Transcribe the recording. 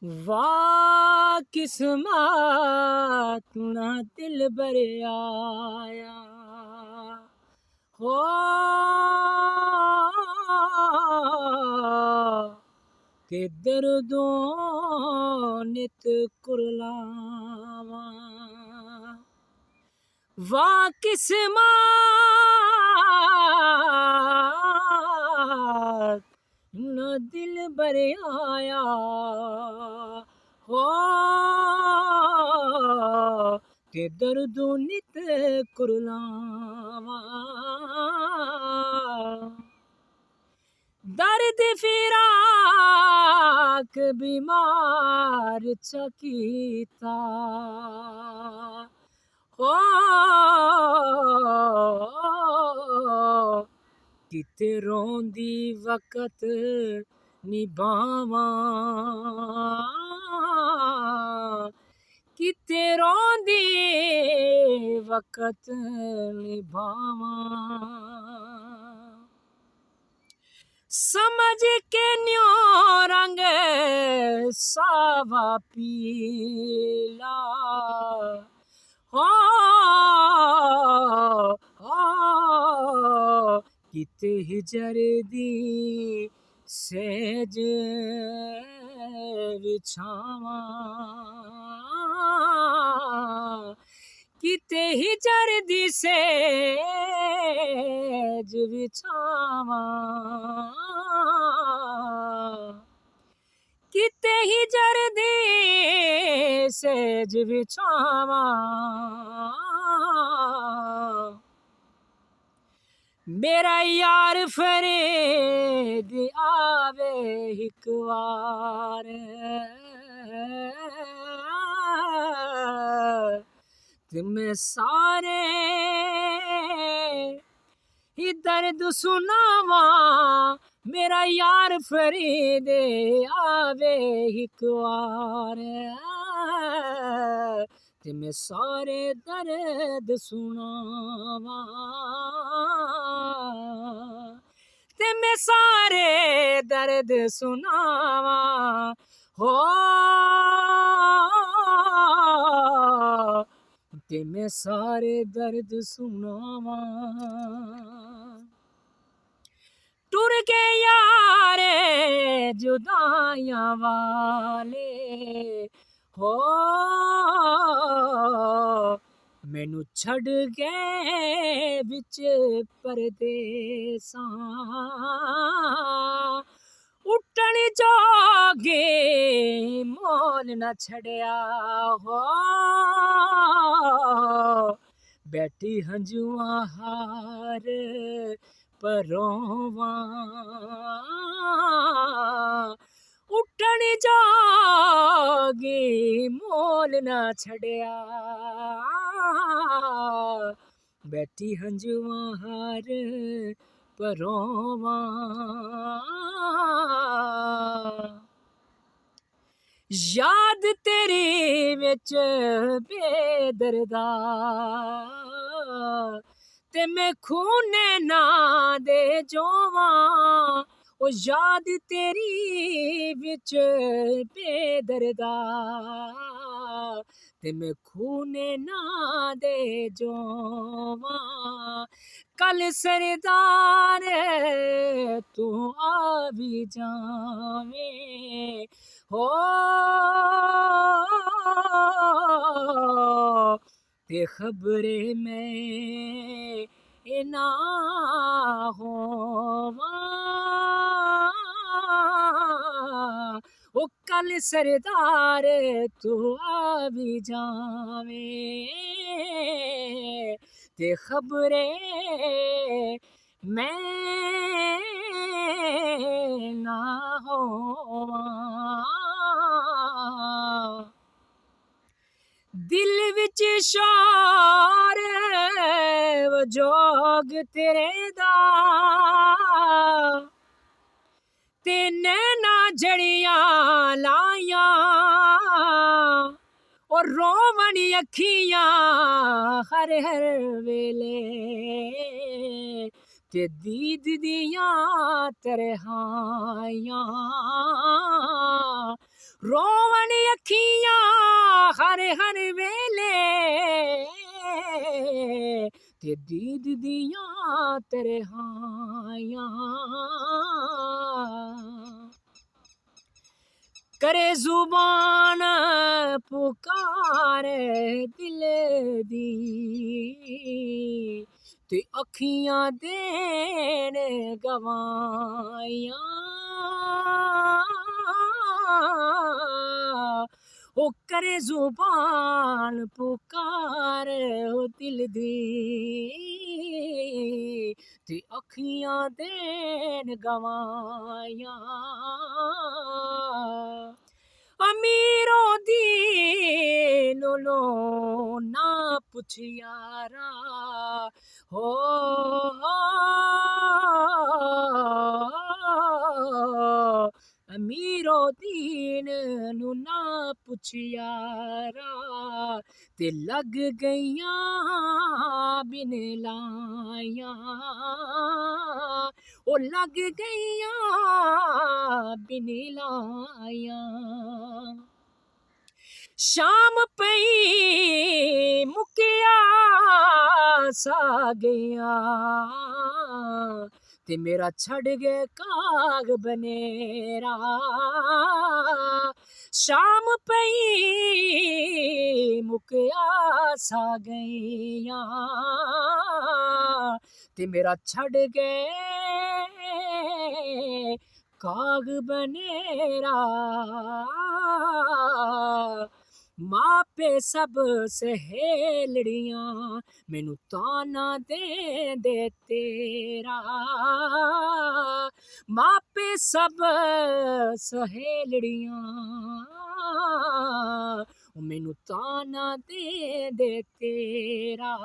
वाह किस्मत ना दिल बर आया हो के दर्दों नित कुरलावा वाह किस्मत न दिल बर आया हो के दर्दों नित कुरलावा दर्द फिराक बीमार चकीता हो किते रोंदी वक़्त निभावां किते रोंदी वक़्त निभावां समझ के न्यो रंग सावा पीला हो किते हिजर दी सेज विछावां किते हिजर दी सेज विछावां किते हिजर दी सेज विछावां मेरा यार फरीद आवे हिक वार ते मैं सारे ही दर्द सुनावां मेरा यार फरीद आवे हिक वार ते मैं सारे दर्द सुनावां ते मैं सारे दर्द सुनावां हो ते मैं सारे दर्द सुनावां टुर के यारे जुदाइयां वाले हो मैनू छड़ गए बिच परदेसां उठण जोगे मोल न छड़िया हो बैठी हंजुआं हार परोवां उठण जोगे मोल न छड़िया बैठी हंजुआं हार परोवां याद तेरी विच बेदर्दा ते मैं खूने ना दे जोवां ओ याद तेरी विच बेदर्दा ते मैं खूने ना दे जोवां कल सरदार तू आ भी जावें हो ते खबरे में ना होवां ओ कल सरदार तू आ भी जावें ते खबरे मैं ना होवां दिल विच शोर जोग तेरे दा ते नैना जड़ियां लायां और रोवण अखियां हर हर वेले ते दीद दियां तरहाइयां रोवन अखियां हर हर वेले ते दीद दियां तेरे हायां करे जुबान पुकार दिल दी ते अखियां देन गवाइयां ओ करे जुबान पुकार ओ दिल दी ते अखियां देन गवाइयां अमीरों दी नो ना पुछ यारा हो अमीरों दीन नु ना पुछ यारा ते लग गईयां बिन लायां ओ लग गईयां बिन लायां शाम पई मुकिया सा गया ते मेरा छड़ गए काग बनेरा शाम पई मुकिया सा गया ते मेरा छड़ गए काग बनेरा मापे सब सहेलड़ियां मैनू ताना दे तेरा मापे सब सहेलड़ियां मैनू ताना दे तेरा